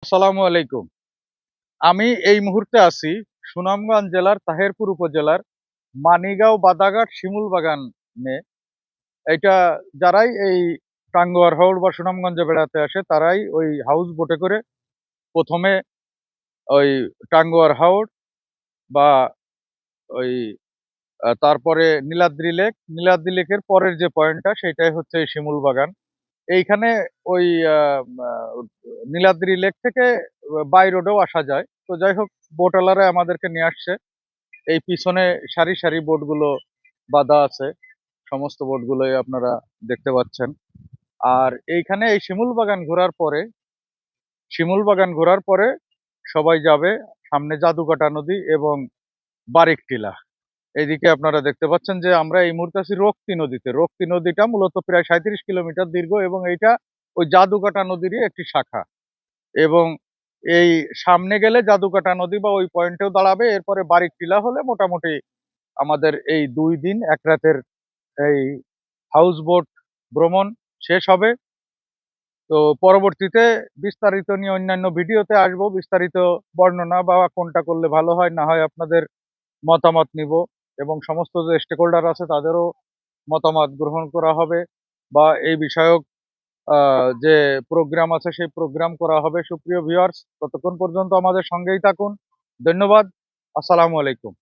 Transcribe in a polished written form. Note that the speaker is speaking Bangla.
আসসালামু আলাইকুম। আমি এই মুহূর্তে আছি সুনামগঞ্জ জেলার তাহেরপুর উপজেলার মানিগাঁও বাদাঘাট শিমুল বাগানে। এইটা যারাই এই টাঙ্গুয়ার হাওর বা সুনামগঞ্জে বেড়াতে আসে তারাই ওই হাউস বোটে করে প্রথমে ওই টাঙ্গুয়ার হাওর বা ওই তারপরে নীলাদ্রি লেকের পরের যে পয়েন্টটা সেটাই হচ্ছে এই শিমুল বাগান। এইখানে ওই নীলাদ্রি লেক থেকে বাই রোডেও আসা যায়। তো যাই হোক, বোটওয়ালারা আমাদেরকে নিয়ে আসছে। এই পিছনে সারি সারি বোটগুলো বাঁধা আছে, সমস্ত বোটগুলোই আপনারা দেখতে পাচ্ছেন। আর এইখানে এই শিমুল বাগান ঘোরার পরে সবাই যাবে সামনে জাদুকাটা নদী এবং বারিক টিলা। এইদিকে আপনারা দেখতে পাচ্ছেন যে আমরা এই মুহূর্তে আছি রক্তি নদীতে। রক্তি নদীটা মূলত প্রায় ৩৭ কিলোমিটার দীর্ঘ এবং এইটা ওই জাদুকাটা নদীরই একটি শাখা। এবং এই সামনে গেলে জাদুকাটা নদী বা ওই পয়েন্টেও দাঁড়াবে। এরপরে বারিক টিলা হলে মোটামুটি আমাদের এই ২ দিন ১ রাতের এই হাউস বোট ভ্রমণ শেষ হবে। তো পরবর্তীতে বিস্তারিত নিয়ে অন্যান্য ভিডিওতে আসবো। বিস্তারিত বর্ণনা বা কোনটা করলে ভালো হয় না হয় আপনাদের মতামত নিব এবং সমস্ত যে স্টেক হোল্ডার আছে তাদেরও মতামত গ্রহণ করা হবে বা এই বিষয়ক যে প্রোগ্রাম আছে সেই প্রোগ্রাম করা হবে। সুপ্রিয় ভিউয়ার্স, ততক্ষণ পর্যন্ত আমাদের সঙ্গেই থাকুন। ধন্যবাদ। আসসালামু আলাইকুম।